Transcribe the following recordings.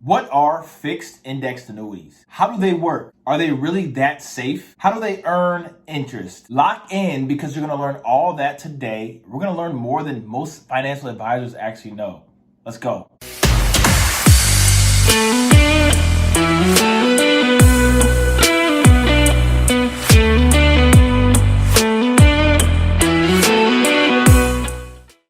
What are fixed indexed annuities? How do they work? Are they really that safe? How do they earn interest? Lock in because you're going to learn all that today. We're going to learn more than most financial advisors actually know. Let's go.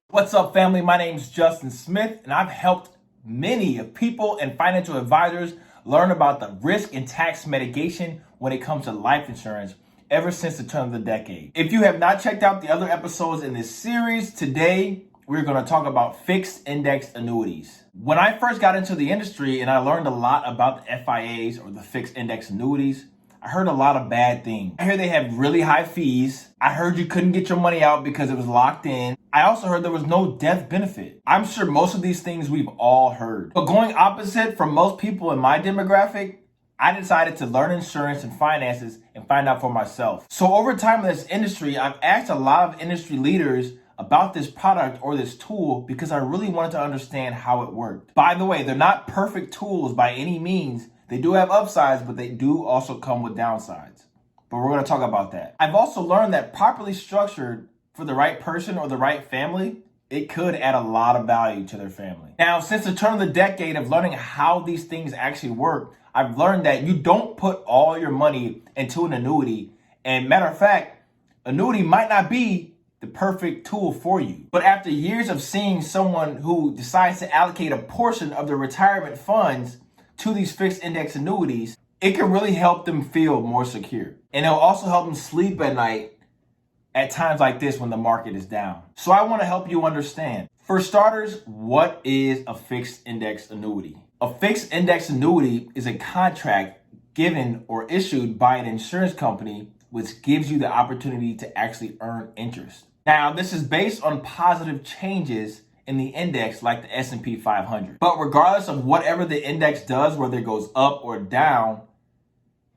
What's up, family? My name is Justin Smith, and I've helped many of people and financial advisors learn about the risk and tax mitigation when it comes to life insurance ever since the turn of the decade. If you have not checked out the other episodes in this series, today we're going to talk about fixed indexed annuities. When I first got into the industry and I learned a lot about the FIAs or the fixed indexed annuities, I heard a lot of bad things. I heard they have really high fees. I heard you couldn't get your money out because it was locked in. I also heard there was no death benefit. I'm sure most of these things we've all heard. But going opposite from most people in my demographic, I decided to learn insurance and finances and find out for myself. So over time in this industry, I've asked a lot of industry leaders about this product or this tool because I really wanted to understand how it worked. By the way, they're not perfect tools by any means. They do have upsides, but they do also come with downsides. But we're going to talk about that. I've also learned that properly structured for the right person or the right family, it could add a lot of value to their family. Now, since the turn of the decade of learning how these things actually work, I've learned that you don't put all your money into an annuity. And matter of fact, annuity might not be the perfect tool for you. But after years of seeing someone who decides to allocate a portion of their retirement funds to these fixed index annuities, it can really help them feel more secure. And it'll also help them sleep at night at times like this when the market is down. So I want to help you understand. For starters, what is a fixed index annuity? A fixed index annuity is a contract given or issued by an insurance company which gives you the opportunity to actually earn interest. Now, this is based on positive changes in the index like the S&P 500. But regardless of whatever the index does, whether it goes up or down,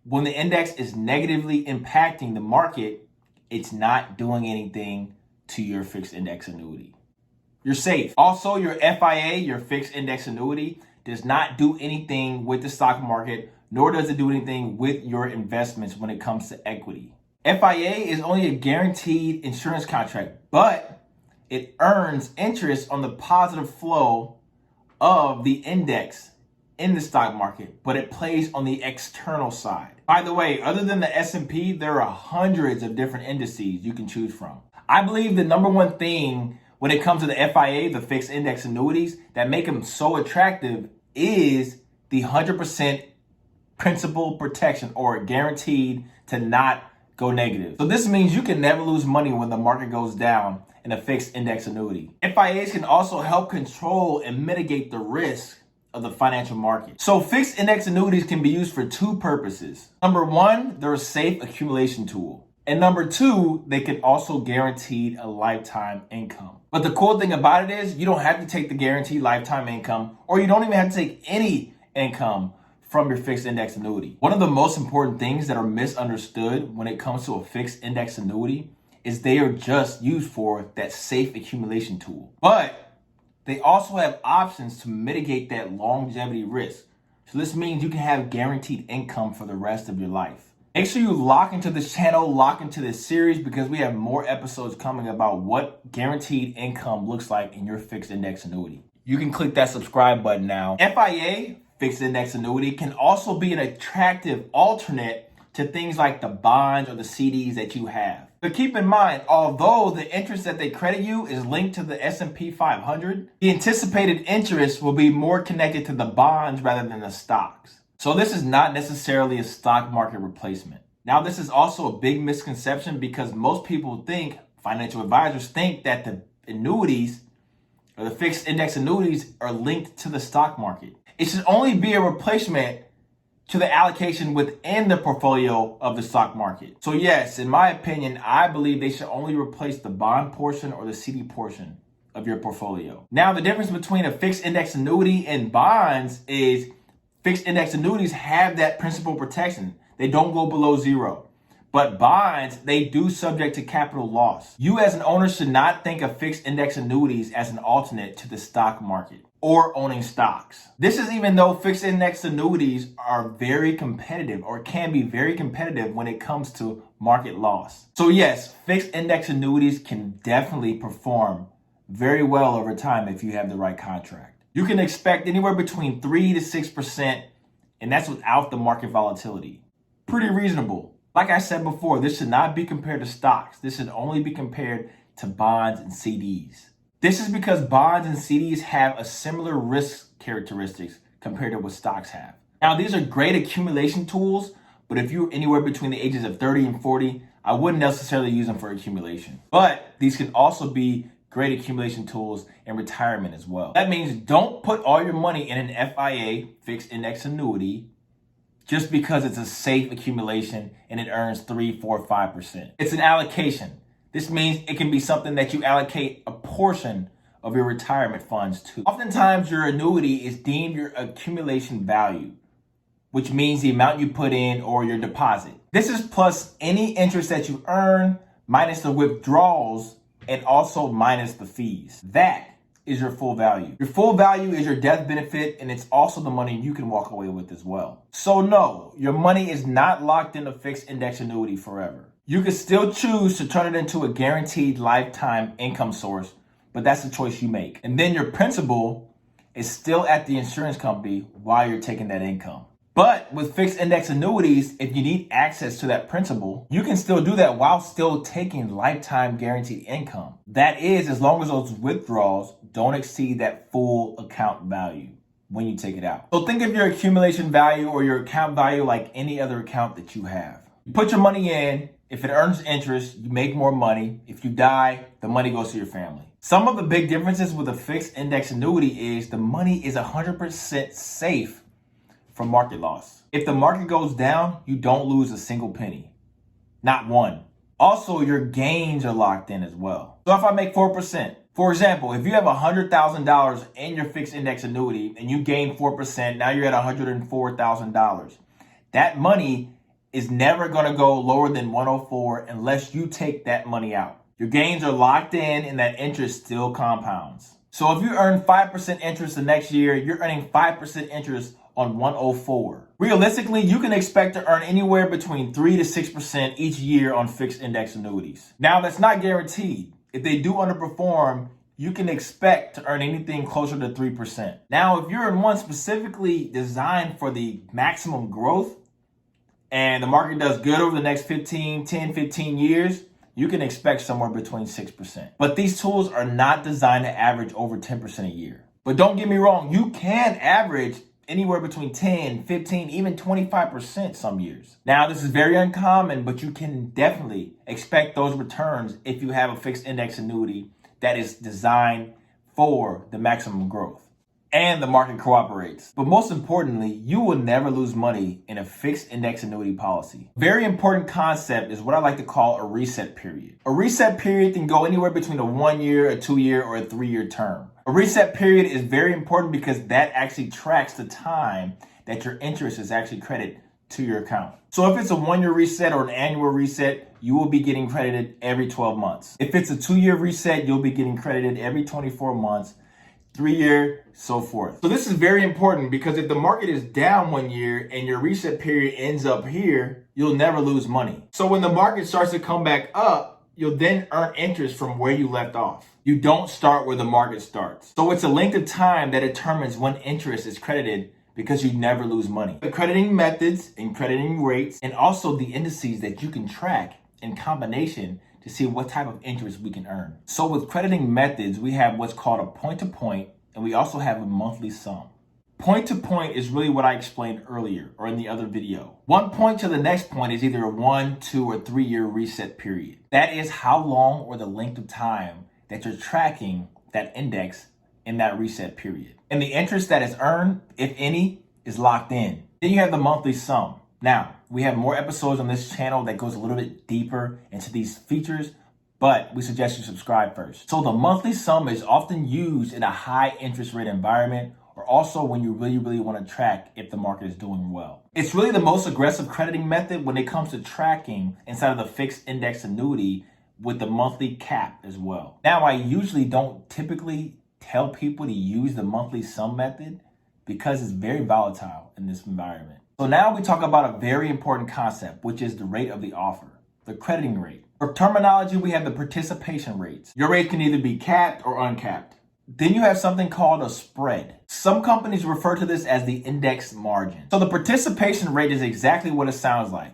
when the index is negatively impacting the market, it's not doing anything to your fixed index annuity. You're safe. Also, your FIA, your fixed index annuity, does not do anything with the stock market, nor does it do anything with your investments when it comes to equity. FIA is only a guaranteed insurance contract, but it earns interest on the positive flow of the index in the stock market, but it plays on the external side. By the way, other than the S&P, there are hundreds of different indices you can choose from. I believe the number one thing when it comes to the FIA, the fixed index annuities, that make them so attractive is the 100% principal protection, or guaranteed to not go negative. So this means you can never lose money when the market goes down in a fixed index annuity. FIAs can also help control and mitigate the risk of the financial market. So fixed index annuities can be used for two purposes. Number one, they're a safe accumulation tool. And number two, they can also guarantee a lifetime income. But the cool thing about it is you don't have to take the guaranteed lifetime income, or you don't even have to take any income from your fixed index annuity. One of the most important things that are misunderstood when it comes to a fixed index annuity is they are just used for that safe accumulation tool. But they also have options to mitigate that longevity risk. So this means you can have guaranteed income for the rest of your life. Make sure you lock into this channel, lock into this series, because we have more episodes coming about what guaranteed income looks like in your fixed index annuity. You can click that subscribe button now. FIA, fixed index annuity, can also be an attractive alternate to things like the bonds or the CDs that you have. But keep in mind, although the interest that they credit you is linked to the S&P 500, the anticipated interest will be more connected to the bonds rather than the stocks. So this is not necessarily a stock market replacement. Now, this is also a big misconception because most people think, financial advisors think, that the annuities or the fixed index annuities are linked to the stock market. It should only be a replacement to the allocation within the portfolio of the stock market. So yes, in my opinion, I believe they should only replace the bond portion or the CD portion of your portfolio. Now, the difference between a fixed index annuity and bonds is fixed index annuities have that principal protection. They don't go below zero. But bonds, they do subject to capital loss. You as an owner should not think of fixed index annuities as an alternate to the stock market. or owning stocks. This is even though fixed index annuities are very competitive or can be very competitive when it comes to market loss. So yes, fixed index annuities can definitely perform very well over time if you have the right contract. You can expect anywhere between 3 to 6%, and that's without the market volatility. Pretty reasonable. Like I said before, this should not be compared to stocks. This should only be compared to bonds and CDs. This is because bonds and CDs have a similar risk characteristics compared to what stocks have. Now, these are great accumulation tools, but if you're anywhere between the ages of 30 and 40, I wouldn't necessarily use them for accumulation. But these can also be great accumulation tools in retirement as well. That means don't put all your money in an FIA, fixed index annuity, just because it's a safe accumulation and it earns 3, 4, 5%. It's an allocation. This means it can be something that you allocate a portion of your retirement funds to. Oftentimes, your annuity is deemed your accumulation value, which means the amount you put in or your deposit. This is plus any interest that you earn, minus the withdrawals, and also minus the fees. That is your full value. Your full value is your death benefit, and it's also the money you can walk away with as well. So no, your money is not locked in a fixed index annuity forever. You can still choose to turn it into a guaranteed lifetime income source, but that's the choice you make. And then your principal is still at the insurance company while you're taking that income. But with fixed index annuities, if you need access to that principal, you can still do that while still taking lifetime guaranteed income. That is, as long as those withdrawals don't exceed that full account value when you take it out. So think of your accumulation value or your account value like any other account that you have. You put your money in. If it earns interest, you make more money. If you die, the money goes to your family. Some of the big differences with a fixed index annuity is the money is 100% safe from market loss. If the market goes down, you don't lose a single penny. Not one. Also, your gains are locked in as well. So if I make 4%, for example, if you have $100,000 in your fixed index annuity and you gain 4%, now you're at $104,000. That money is never going to go lower than 104 unless you take that money out. Your gains are locked in and that interest still compounds. So if you earn 5% interest the next year, you're earning 5% interest on 104. Realistically, you can expect to earn anywhere between 3 to 6% each year on fixed index annuities. Now, that's not guaranteed. If they do underperform, you can expect to earn anything closer to 3%. Now, if you're in one specifically designed for the maximum growth, and the market does good over the next 10, 15 years, you can expect somewhere between 6%. But these tools are not designed to average over 10% a year. But don't get me wrong, you can average anywhere between 10, 15, even 25% some years. Now, this is very uncommon, but you can definitely expect those returns if you have a fixed index annuity that is designed for the maximum growth. And the market cooperates. But most importantly, you will never lose money in a fixed index annuity policy. Very important concept is what I like to call a reset period. A reset period can go anywhere between a 1 year, a 2 year, or a 3 year term. A reset period is very important because that actually tracks the time that your interest is actually credited to your account. So if it's a 1 year reset or an annual reset, you will be getting credited every 12 months. If it's a 2 year reset, you'll be getting credited every 24 months. 3 year, so forth. So this is very important because if the market is down 1 year and your reset period ends up here, you'll never lose money. So when the market starts to come back up, you'll then earn interest from where you left off. You don't start where the market starts. So it's a length of time that determines when interest is credited because you never lose money. The crediting methods and crediting rates and also the indices that you can track in combination to see what type of interest we can earn. So with crediting methods, we have what's called a point-to-point, and we also have a monthly sum. Point-to-point is really what I explained earlier or in the other video. One point to the next point is either a 1, 2, or 3 year reset period. That is how long or the length of time that you're tracking that index in that reset period. And the interest that is earned, if any, is locked in. Then you have the monthly sum. Now, we have more episodes on this channel that goes a little bit deeper into these features, but we suggest you subscribe first. So the monthly sum is often used in a high interest rate environment or also when you really want to track if the market is doing well. It's really the most aggressive crediting method when it comes to tracking inside of the fixed index annuity with the monthly cap as well. Now, I usually don't typically tell people to use the monthly sum method because it's very volatile in this environment. So now we talk about a very important concept, which is the rate of the offer, the crediting rate. For terminology, we have the participation rates. Your rate can either be capped or uncapped. Then you have something called a spread. Some companies refer to this as the index margin. So the participation rate is exactly what it sounds like.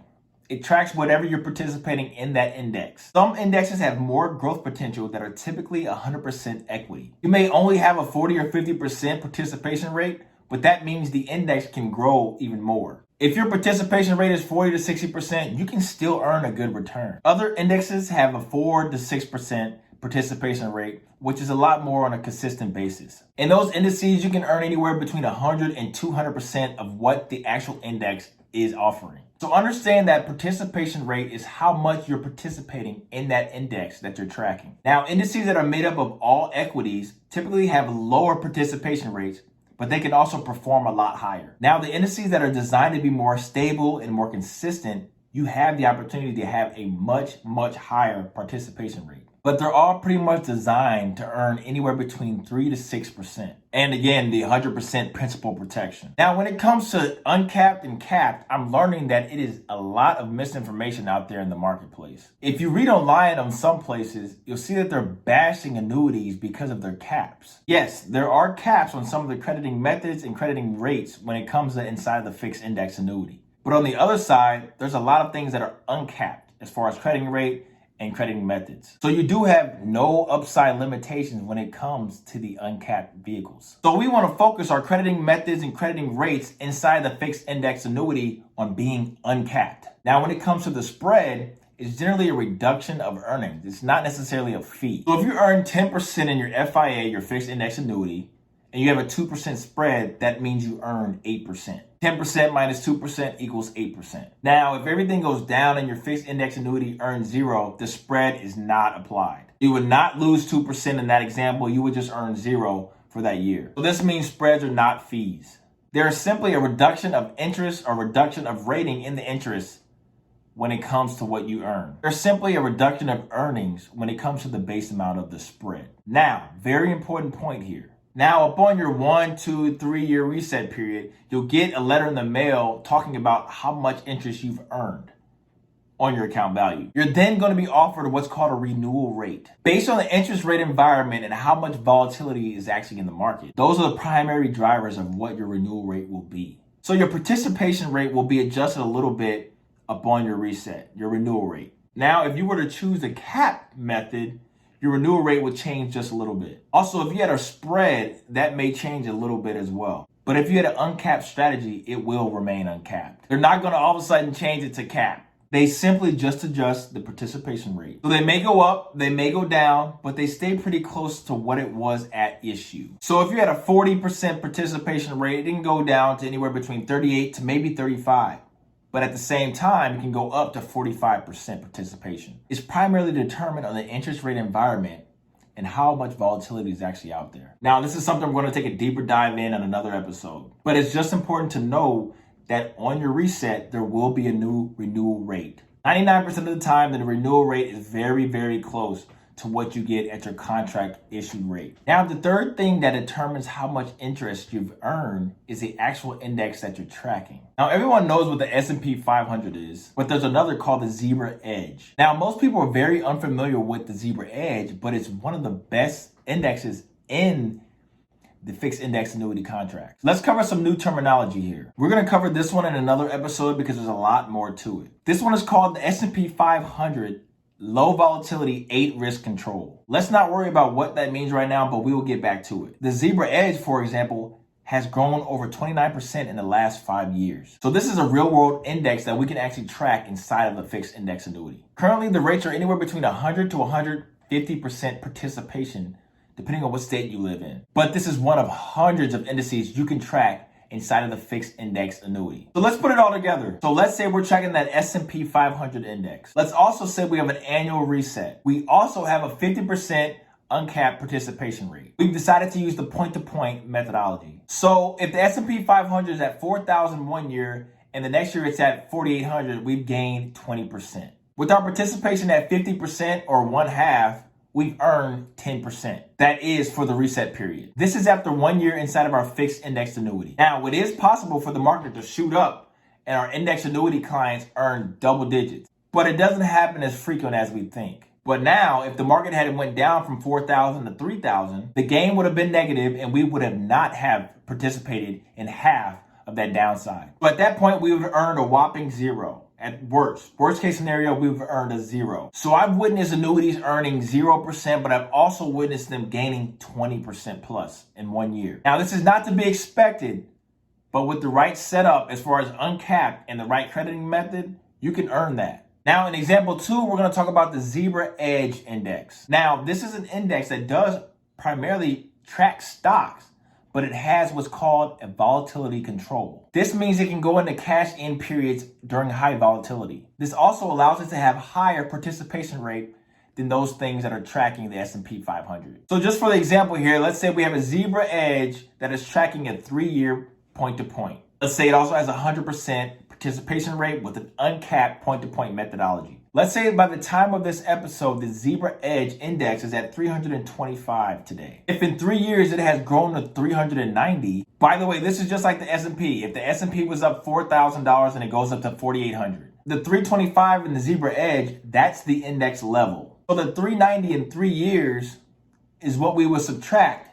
It tracks whatever you're participating in that index. Some indexes have more growth potential that are typically 100% equity. You may only have a 40 or 50% participation rate, but that means the index can grow even more. If your participation rate is 40 to 60%, you can still earn a good return. Other indexes have a 4 to 6% participation rate, which is a lot more on a consistent basis. In those indices, you can earn anywhere between 100 and 200% of what the actual index is offering. So understand that participation rate is how much you're participating in that index that you're tracking. Now, indices that are made up of all equities typically have lower participation rates, but they can also perform a lot higher. Now, the indices that are designed to be more stable and more consistent, you have the opportunity to have a much, much higher participation rate. But they're all pretty much designed to earn anywhere between 3 to 6%. And again, the 100% principal protection. Now, when it comes to uncapped and capped, I'm learning that it is a lot of misinformation out there in the marketplace. If you read online on some places, you'll see that they're bashing annuities because of their caps. Yes, there are caps on some of the crediting methods and crediting rates when it comes to inside the fixed index annuity. But on the other side, there's a lot of things that are uncapped as far as crediting rate and crediting methods. So you do have no upside limitations when it comes to the uncapped vehicles. So we want to focus our crediting methods and crediting rates inside the fixed index annuity on being uncapped. Now, when it comes to the spread, it's generally a reduction of earnings. It's not necessarily a fee. So if you earn 10% in your FIA, your fixed index annuity, and you have a 2% spread, that means you earn 8%. 10% minus 2% equals 8%. Now, if everything goes down and your fixed index annuity earns 0, the spread is not applied. You would not lose 2% in that example. You would just earn 0 for that year. So this means spreads are not fees. There is simply a reduction of interest or reduction of rating in the interest when it comes to what you earn. There's simply a reduction of earnings when it comes to the base amount of the spread. Now, very important point here. Now, upon your 1, 2, 3 year reset period, you'll get a letter in the mail talking about how much interest you've earned on your account value. You're then going to be offered what's called a renewal rate. Based on the interest rate environment and how much volatility is actually in the market, those are the primary drivers of what your renewal rate will be. So your participation rate will be adjusted a little bit upon your reset, your renewal rate. Now, if you were to choose the cap method, your renewal rate would change just a little bit. Also, if you had a spread, that may change a little bit as well. But if you had an uncapped strategy, it will remain uncapped. They're not going to all of a sudden change it to cap. They simply just adjust the participation rate. So they may go up, they may go down, but they stay pretty close to what it was at issue. So if you had a 40% participation rate, it can go down to anywhere between 38 to maybe 35. But at the same time, it can go up to 45% participation. It's primarily determined on the interest rate environment and how much volatility is actually out there. Now, this is something we're going to take a deeper dive in on another episode. But it's just important to know that on your reset, there will be a new renewal rate. 99% of the time, the renewal rate is very, very close to what you get at your contract issue rate. Now, the third thing that determines how much interest you've earned is the actual index that you're tracking. Now, everyone knows what the S&P 500 is, but there's another called the Zebra Edge. Now, most people are very unfamiliar with the Zebra Edge, but it's one of the best indexes in the fixed index annuity contracts. Let's cover some new terminology here. We're going to cover this one in another episode because there's a lot more to it. This one is called the S&P 500 Low Volatility 8 Risk Control. Let's not worry about what that means right now, but we will get back to it. The Zebra Edge, for example, has grown over 29% in the last 5 years. So this is a real world index that we can actually track inside of the fixed index annuity. Currently, the rates are anywhere between 100 to 150% participation, depending on what state you live in. But this is one of hundreds of indices you can track inside of the fixed index annuity. So let's put it all together. So let's say we're tracking that S&P 500 index. Let's also say we have an annual reset. We also have a 50% uncapped participation rate. We've decided to use the point-to-point methodology. So if the S&P 500 is at 4,000 one year and the next year it's at 4,800, we've gained 20%. With our participation at 50% or one half, we've earned 10%. That is for the reset period. This is after 1 year inside of our fixed indexed annuity. Now, it is possible for the market to shoot up and our indexed annuity clients earn double digits, but it doesn't happen as frequent as we think. But now, if the market had went down from 4,000 to 3,000, the gain would have been negative and we would have not have participated in half of that downside. So at that point, we would have earned a whopping zero. At worst case scenario, we've earned a zero. So I've witnessed annuities earning 0%, but I've also witnessed them gaining 20% plus in 1 year. Now, this is not to be expected, but with the right setup, as far as uncapped and the right crediting method, you can earn that. Now, in example 2, we're going to talk about the Zebra Edge Index. Now, this is an index that does primarily track stocks, but it has what's called a volatility control. This means it can go into cash in periods during high volatility. This also allows it to have higher participation rate than those things that are tracking the S&P 500. So just for the example here, let's say we have a Zebra Edge that is tracking a 3-year point to point. Let's say it also has 100% participation rate with an uncapped point to point methodology. Let's say by the time of this episode, the Zebra Edge Index is at 325 today. If in 3 years it has grown to 390, by the way, this is just like the S&P. If the S&P was up $4,000 and it goes up to 4,800, the 325 in the Zebra Edge, that's the index level. So the 390 in 3 years is what we would subtract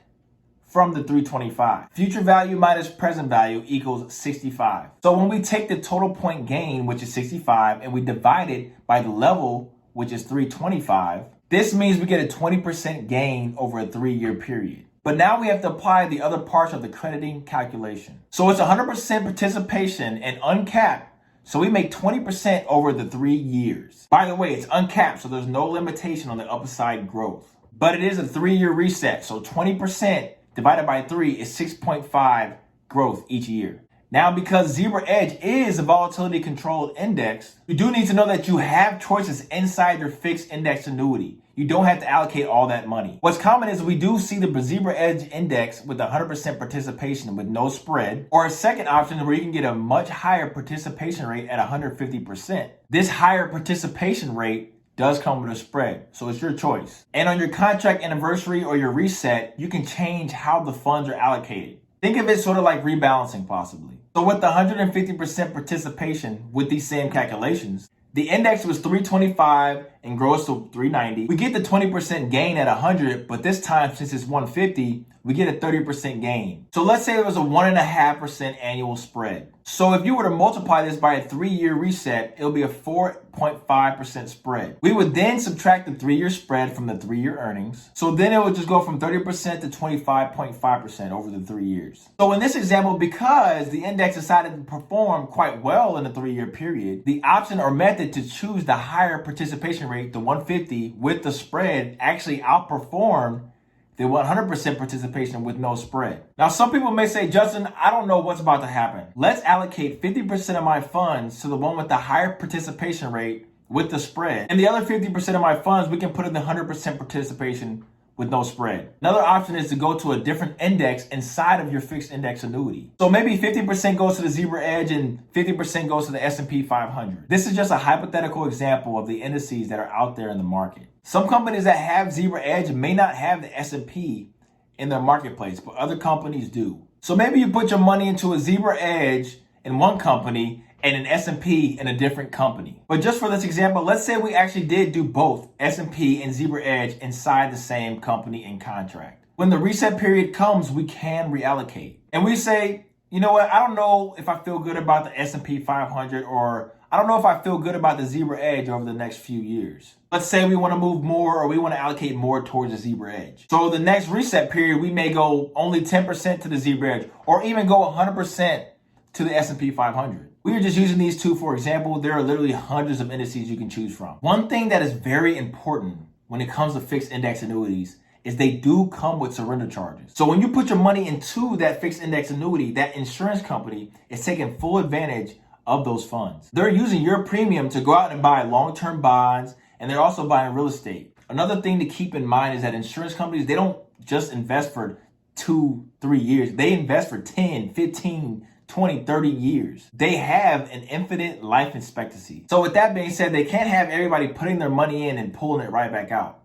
from the 325. Future value minus present value equals 65. So when we take the total point gain, which is 65, and we divide it by the level, which is 325, this means we get a 20% gain over a 3-year period. But now we have to apply the other parts of the crediting calculation. So it's 100% participation and uncapped. So we make 20% over the 3 years. By the way, it's uncapped, so there's no limitation on the upside growth. But it is a 3-year reset, so 20% divided by 3 is 6.5 growth each year. Now, because Zebra Edge is a volatility controlled index, you do need to know that you have choices inside your fixed index annuity. You don't have to allocate all that money. What's common is we do see the Zebra Edge index with 100% participation with no spread, or a second option where you can get a much higher participation rate at 150%. This higher participation rate does come with a spread, so it's your choice. And on your contract anniversary or your reset, you can change how the funds are allocated. Think of it sort of like rebalancing possibly. So with the 150% participation with these same calculations, the index was 325 and grows to 390. We get the 20% gain at 100, but this time, since it's 150, we get a 30% gain. So let's say there was a 1.5% annual spread. So if you were to multiply this by a 3-year reset, it'll be a 4.5% spread. We would then subtract the 3-year spread from the 3-year earnings. So then it would just go from 30% to 25.5% over the 3 years. So in this example, because the index decided to perform quite well in the 3-year period, the option or method to choose the higher participation rate, the 150 with the spread, actually outperformed the 100% participation with no spread. Now, some people may say, Justin, I don't know what's about to happen. Let's allocate 50% of my funds to the one with the higher participation rate with the spread. And the other 50% of my funds, we can put in the 100% participation with no spread. Another option is to go to a different index inside of your fixed index annuity. So maybe 50% goes to the Zebra Edge and 50% goes to the S&P 500. This is just a hypothetical example of the indices that are out there in the market. Some companies that have Zebra Edge may not have the S&P in their marketplace, but other companies do. So maybe you put your money into a Zebra Edge in one company and an S&P in a different company. But just for this example, let's say we actually did do both S&P and Zebra Edge inside the same company and contract. When the reset period comes, we can reallocate. And we say, you know what, I don't know if I feel good about the S&P 500, or I don't know if I feel good about the Zebra Edge over the next few years. Let's say we want to move more, or we want to allocate more towards the Zebra Edge. So the next reset period, we may go only 10% to the Zebra Edge, or even go 100% to the S&P 500. We are just using these two for example. There are literally hundreds of indices you can choose from. One thing that is very important when it comes to fixed index annuities is they do come with surrender charges. So when you put your money into that fixed index annuity, that insurance company is taking full advantage of those funds. They're using your premium to go out and buy long-term bonds, and they're also buying real estate. Another thing to keep in mind is that insurance companies, they don't just invest for 2-3 years. They invest for 10, 15, 20, 30 years. They have an infinite life expectancy. So with that being said, they can't have everybody putting their money in and pulling it right back out.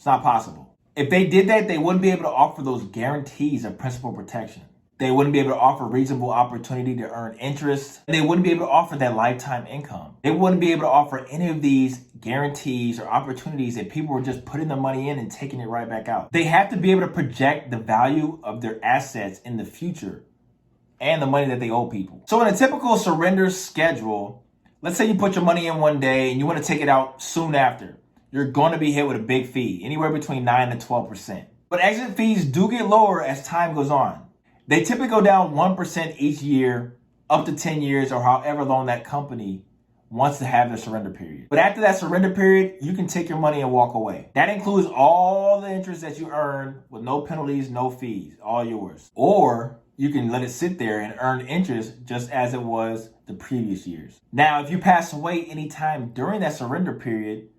It's not possible. If they did that, they wouldn't be able to offer those guarantees of principal protection. They wouldn't be able to offer reasonable opportunity to earn interest. They wouldn't be able to offer that lifetime income. They wouldn't be able to offer any of these guarantees or opportunities that people were just putting the money in and taking it right back out. They have to be able to project the value of their assets in the future and the money that they owe people. So in a typical surrender schedule, let's say you put your money in one day and you want to take it out soon after. You're going to be hit with a big fee, anywhere between 9 to 12%. But exit fees do get lower as time goes on. They typically go down 1% each year, up to 10 years or however long that company wants to have their surrender period. But after that surrender period, you can take your money and walk away. That includes all the interest that you earn with no penalties, no fees, all yours. Or you can let it sit there and earn interest just as it was the previous years. Now, if you pass away anytime during that surrender period,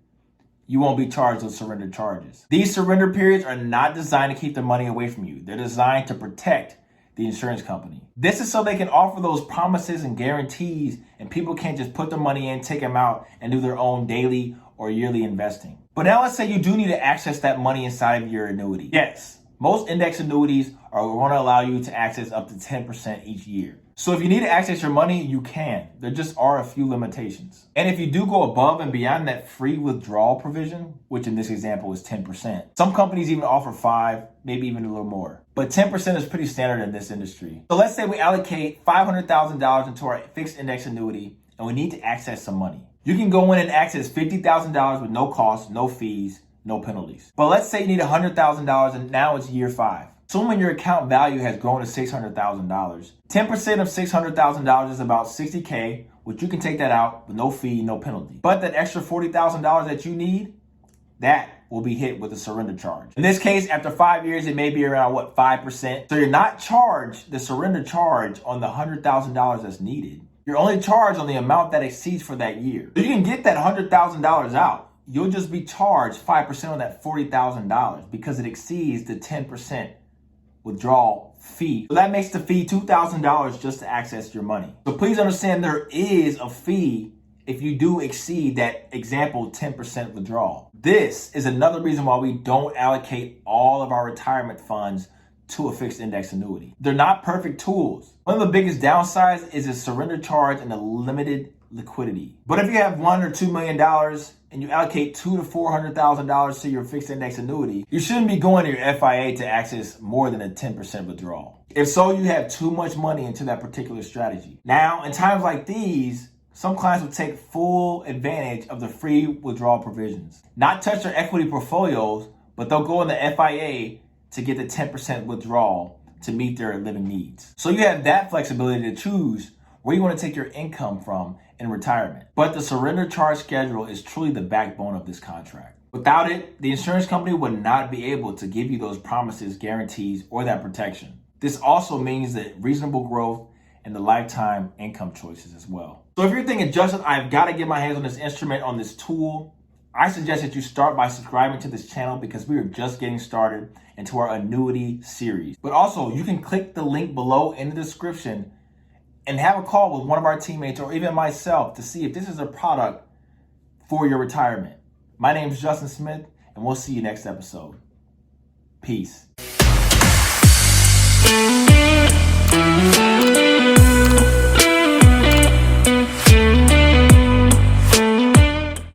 you won't be charged with surrender charges. These surrender periods are not designed to keep the money away from you. They're designed to protect the insurance company. This is so they can offer those promises and guarantees, and people can't just put the money in, take them out, and do their own daily or yearly investing. But now let's say you do need to access that money inside of your annuity. Yes, most index annuities are going to allow you to access up to 10% each year. So if you need to access your money, you can. There just are a few limitations. And if you do go above and beyond that free withdrawal provision, which in this example is 10%, some companies even offer 5, maybe even a little more. But 10% is pretty standard in this industry. So let's say we allocate $500,000 into our fixed index annuity and we need to access some money. You can go in and access $50,000 with no cost, no fees, no penalties. But let's say you need $100,000 and now it's year 5. Assuming your account value has grown to $600,000, 10% of $600,000 is about $60K, which you can take that out with no fee, no penalty. But that extra $40,000 that you need, that will be hit with a surrender charge. In this case, after 5 years, it may be around 5%. So you're not charged the surrender charge on the $100,000 that's needed. You're only charged on the amount that exceeds for that year. So you can get that $100,000 out. You'll just be charged 5% on that $40,000 because it exceeds the 10% withdrawal fee. So that makes the fee $2,000 just to access your money. So please understand there is a fee if you do exceed that example 10% withdrawal. This is another reason why we don't allocate all of our retirement funds to a fixed index annuity. They're not perfect tools. One of the biggest downsides is a surrender charge and a limited liquidity. But if you have $1 or $2 million and you allocate $200,000 to $400,000 to your fixed index annuity, you shouldn't be going to your FIA to access more than a 10% withdrawal. If so, you have too much money into that particular strategy. Now, in times like these, some clients will take full advantage of the free withdrawal provisions. Not touch their equity portfolios, but they'll go in the FIA to get the 10% withdrawal to meet their living needs. So you have that flexibility to choose where you want to take your income from in retirement. But the surrender charge schedule is truly the backbone of this contract. Without it, the insurance company would not be able to give you those promises, guarantees, or that protection. This also means that reasonable growth and the lifetime income choices as well. So if you're thinking, Justin, I've got to get my hands on this instrument, on this tool, I suggest that you start by subscribing to this channel because we are just getting started into our annuity series. But also, you can click the link below in the description and have a call with one of our teammates or even myself to see if this is a product for your retirement. My name is Justin Smith, and we'll see you next episode. Peace.